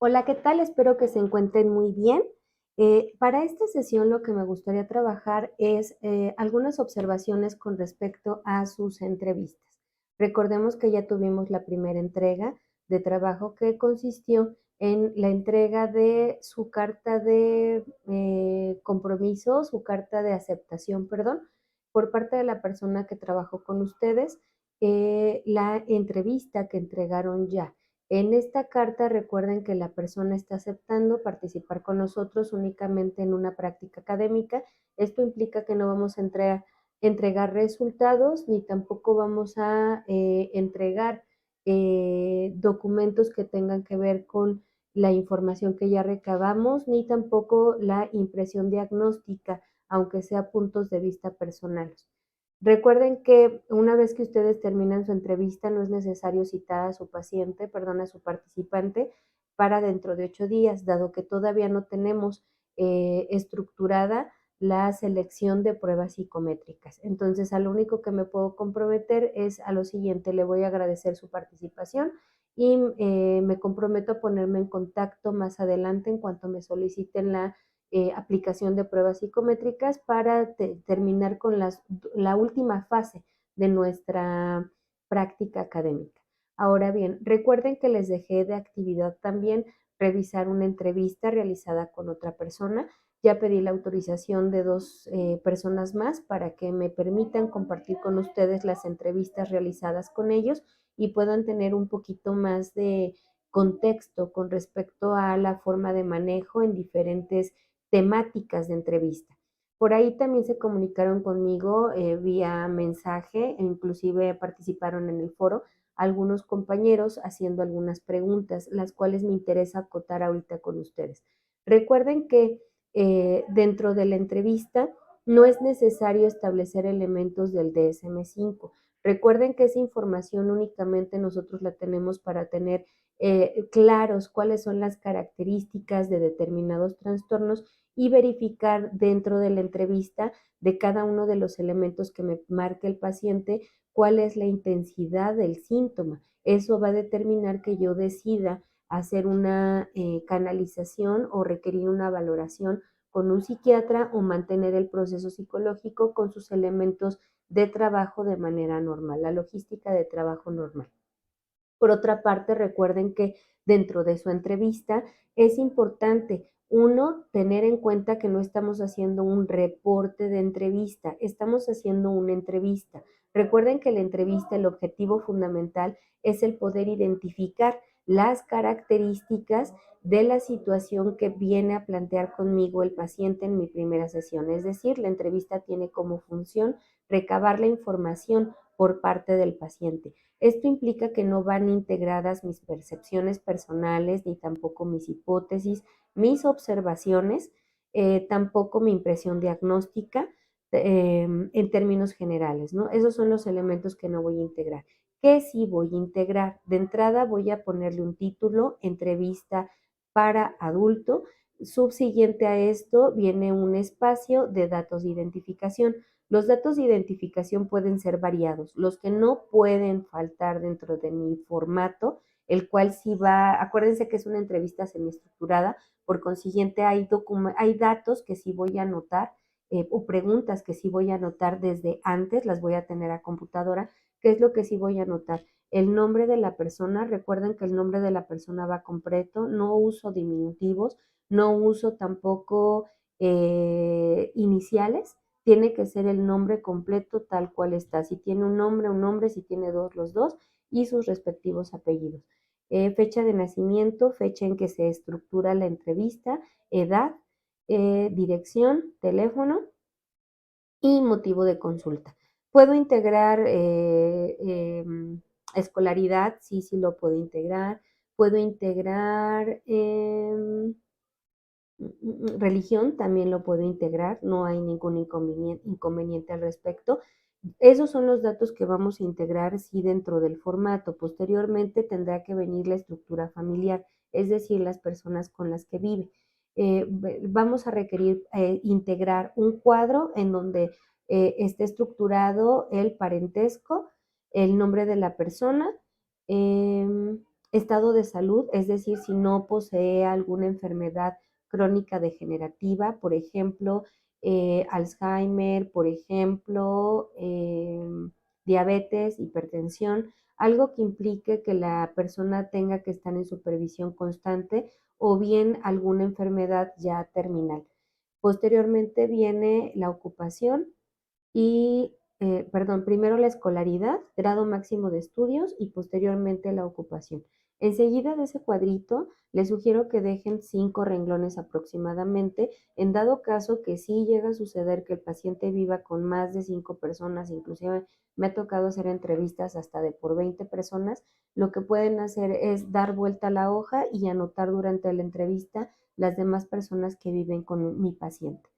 Hola, ¿qué tal? Espero que se encuentren muy bien. Para esta sesión lo que me gustaría trabajar es algunas observaciones con respecto a sus entrevistas. Recordemos que ya tuvimos la primera entrega de trabajo que consistió en la entrega de su carta de compromiso, su carta de aceptación, perdón, por parte de la persona que trabajó con ustedes, la entrevista que entregaron ya. En esta carta recuerden que la persona está aceptando participar con nosotros únicamente en una práctica académica. Esto implica que no vamos a entregar resultados ni tampoco vamos a entregar documentos que tengan que ver con la información que ya recabamos, ni tampoco la impresión diagnóstica, aunque sea puntos de vista personales. Recuerden que una vez que ustedes terminan su entrevista, no es necesario citar a su paciente, perdón, a su participante para dentro de 8 días, dado que todavía no tenemos estructurada la selección de pruebas psicométricas. Entonces, a lo único que me puedo comprometer es a lo siguiente: le voy a agradecer su participación y me comprometo a ponerme en contacto más adelante en cuanto me soliciten la aplicación de pruebas psicométricas para terminar con la última fase de nuestra práctica académica. Ahora bien, recuerden que les dejé de actividad también revisar una entrevista realizada con otra persona. Ya pedí la autorización de dos personas más para que me permitan compartir con ustedes las entrevistas realizadas con ellos y puedan tener un poquito más de contexto con respecto a la forma de manejo en diferentes temáticas de entrevista. Por ahí también se comunicaron conmigo vía mensaje e inclusive participaron en el foro algunos compañeros haciendo algunas preguntas, las cuales me interesa acotar ahorita con ustedes. Recuerden que dentro de la entrevista no es necesario establecer elementos del DSM-5. Recuerden que esa información únicamente nosotros la tenemos para tener claros cuáles son las características de determinados trastornos y verificar dentro de la entrevista de cada uno de los elementos que me marque el paciente cuál es la intensidad del síntoma. Eso va a determinar que yo decida hacer una canalización o requerir una valoración con un psiquiatra o mantener el proceso psicológico con sus elementos de trabajo de manera normal, la logística de trabajo normal. Por otra parte, recuerden que dentro de su entrevista es importante, uno, tener en cuenta que no estamos haciendo un reporte de entrevista, estamos haciendo una entrevista. Recuerden que la entrevista, el objetivo fundamental es el poder identificar las características de la situación que viene a plantear conmigo el paciente en mi primera sesión. Es decir, la entrevista tiene como función recabar la información por parte del paciente. Esto implica que no van integradas mis percepciones personales, ni tampoco mis hipótesis, mis observaciones, tampoco mi impresión diagnóstica en términos generales, ¿no? Esos son los elementos que no voy a integrar. ¿Qué sí voy a integrar? De entrada voy a ponerle un título, entrevista para adulto. Subsiguiente a esto viene un espacio de datos de identificación. Los datos de identificación pueden ser variados. Los que no pueden faltar dentro de mi formato, el cual sí va, acuérdense que es una entrevista semiestructurada, por consiguiente hay datos que sí voy a anotar o preguntas que sí voy a anotar desde antes, las voy a tener a computadora. ¿Qué es lo que sí voy a anotar? El nombre de la persona, recuerden que el nombre de la persona va completo, no uso diminutivos, no uso tampoco iniciales, tiene que ser el nombre completo tal cual está. Si tiene un nombre, si tiene dos, los dos, y sus respectivos apellidos. Fecha de nacimiento, fecha en que se estructura la entrevista, edad, dirección, teléfono y motivo de consulta. ¿Puedo integrar escolaridad? Sí, sí lo puedo integrar. Puedo integrar religión, también lo puedo integrar, no hay ningún inconveniente al respecto. Esos son los datos que vamos a integrar sí dentro del formato. Posteriormente tendrá que venir la estructura familiar, es decir, las personas con las que vive. Vamos a requerir integrar un cuadro en donde esté estructurado el parentesco, el nombre de la persona, estado de salud, es decir, si no posee alguna enfermedad crónica degenerativa, por ejemplo, Alzheimer, por ejemplo, diabetes, hipertensión, algo que implique que la persona tenga que estar en supervisión constante o bien alguna enfermedad ya terminal. Posteriormente viene la ocupación y, perdón, primero la escolaridad, grado máximo de estudios y posteriormente la ocupación. Enseguida de ese cuadrito, les sugiero que dejen 5 renglones aproximadamente. En dado caso que sí llega a suceder que el paciente viva con más de 5 personas, inclusive me ha tocado hacer entrevistas hasta de por 20 personas, lo que pueden hacer es dar vuelta a la hoja y anotar durante la entrevista las demás personas que viven con mi paciente.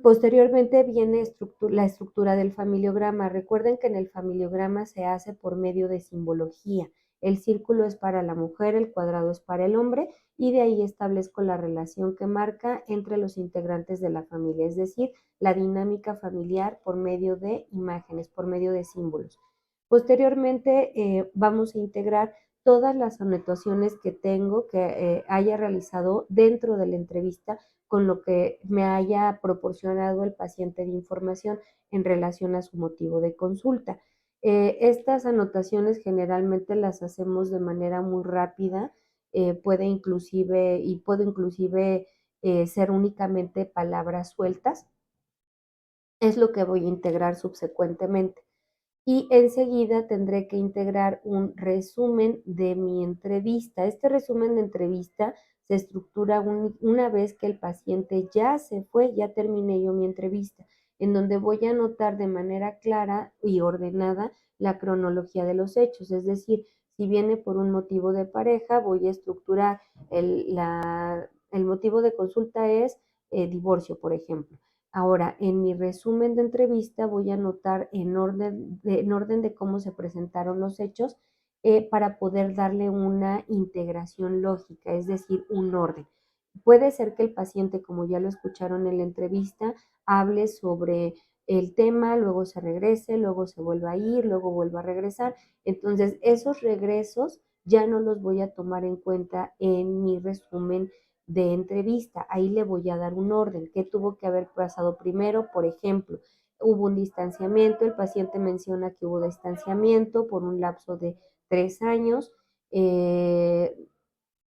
Posteriormente viene la estructura del familiograma. Recuerden que en el familiograma se hace por medio de simbología. El círculo es para la mujer, el cuadrado es para el hombre y de ahí establezco la relación que marca entre los integrantes de la familia, es decir, la dinámica familiar por medio de imágenes, por medio de símbolos. Posteriormente vamos a integrar todas las anotaciones que tengo, que haya realizado dentro de la entrevista con lo que me haya proporcionado el paciente de información en relación a su motivo de consulta. Estas anotaciones generalmente las hacemos de manera muy rápida, puedo inclusive ser únicamente palabras sueltas, es lo que voy a integrar subsecuentemente y enseguida tendré que integrar un resumen de mi entrevista. Este resumen de entrevista se estructura una vez que el paciente ya se fue, ya terminé yo mi entrevista, en donde voy a anotar de manera clara y ordenada la cronología de los hechos, es decir, si viene por un motivo de pareja, voy a estructurar el motivo de consulta es divorcio, por ejemplo. Ahora, en mi resumen de entrevista voy a anotar en orden de cómo se presentaron los hechos para poder darle una integración lógica, es decir, un orden. Puede ser que el paciente, como ya lo escucharon en la entrevista, hable sobre el tema, luego se regrese, luego se vuelva a ir, luego vuelva a regresar. Entonces, esos regresos ya no los voy a tomar en cuenta en mi resumen de entrevista. Ahí le voy a dar un orden. ¿Qué tuvo que haber pasado primero? Por ejemplo, hubo un distanciamiento, el paciente menciona que hubo distanciamiento por un lapso de 3 años. Eh,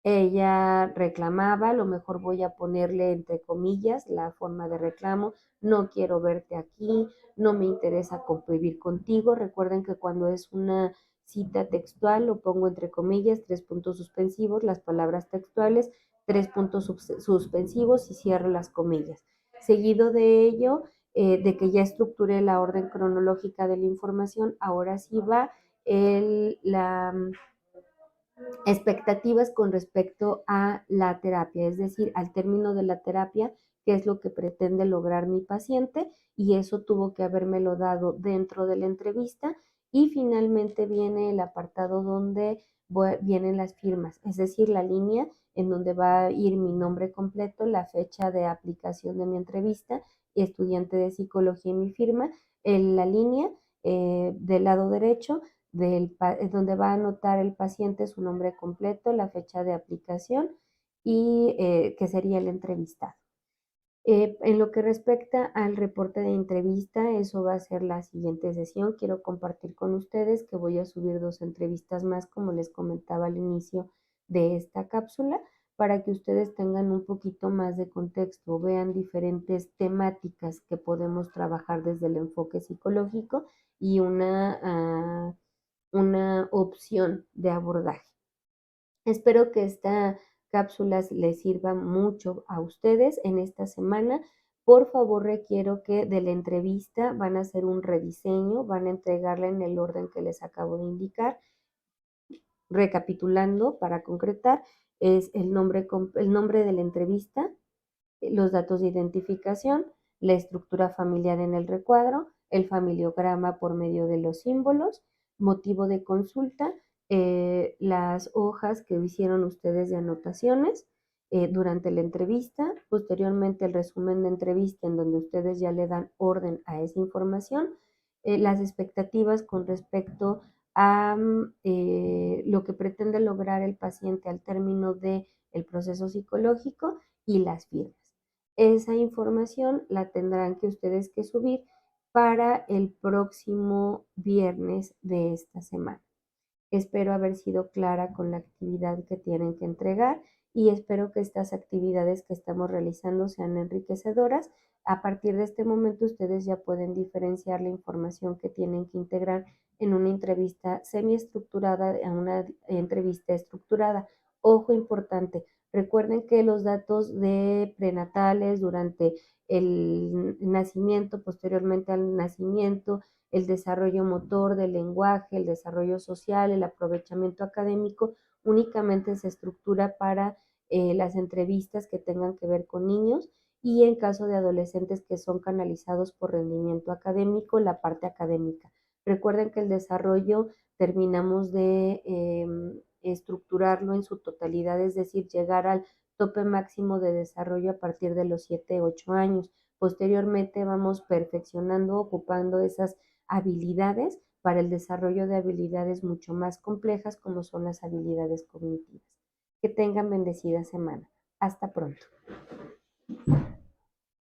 Ella reclamaba, a lo mejor voy a ponerle entre comillas la forma de reclamo, no quiero verte aquí, no me interesa convivir contigo. Recuerden que cuando es una cita textual lo pongo entre comillas, 3 puntos suspensivos, las palabras textuales, 3 puntos suspensivos y cierro las comillas. Seguido de ello, de que ya estructuré la orden cronológica de la información, ahora sí va la expectativas con respecto a la terapia, es decir, al término de la terapia, qué es lo que pretende lograr mi paciente y eso tuvo que habérmelo dado dentro de la entrevista y finalmente viene el apartado donde vienen las firmas, es decir, la línea en donde va a ir mi nombre completo, la fecha de aplicación de mi entrevista, estudiante de psicología y mi firma, en la línea del lado derecho donde va a anotar el paciente su nombre completo, la fecha de aplicación y que sería el entrevistado. En lo que respecta al reporte de entrevista, eso va a ser la siguiente sesión. Quiero compartir con ustedes que voy a subir 2 entrevistas más, como les comentaba al inicio de esta cápsula, para que ustedes tengan un poquito más de contexto, vean diferentes temáticas que podemos trabajar desde el enfoque psicológico y una opción de abordaje. Espero que esta cápsula les sirva mucho a ustedes en esta semana. Por favor, requiero que de la entrevista van a hacer un rediseño, van a entregarla en el orden que les acabo de indicar. Recapitulando, para concretar, es el nombre de la entrevista, los datos de identificación, la estructura familiar en el recuadro, el familiograma por medio de los símbolos, motivo de consulta, las hojas que hicieron ustedes de anotaciones durante la entrevista, posteriormente el resumen de entrevista en donde ustedes ya le dan orden a esa información, las expectativas con respecto a lo que pretende lograr el paciente al término del proceso psicológico y las firmas. Esa información la tendrán que ustedes que subir para el próximo viernes de esta semana. Espero haber sido clara con la actividad que tienen que entregar y espero que estas actividades que estamos realizando sean enriquecedoras. A partir de este momento ustedes ya pueden diferenciar la información que tienen que integrar en una entrevista semiestructurada a una entrevista estructurada. Ojo importante, recuerden que los datos de prenatales durante el nacimiento, posteriormente al nacimiento, el desarrollo motor del lenguaje, el desarrollo social, el aprovechamiento académico, únicamente se estructura para las entrevistas que tengan que ver con niños y en caso de adolescentes que son canalizados por rendimiento académico, la parte académica. Recuerden que el desarrollo terminamos de estructurarlo en su totalidad, es decir, llegar al tope máximo de desarrollo a partir de los 7, 8 años. Posteriormente vamos perfeccionando, ocupando esas habilidades para el desarrollo de habilidades mucho más complejas como son las habilidades cognitivas. Que tengan bendecida semana. Hasta pronto.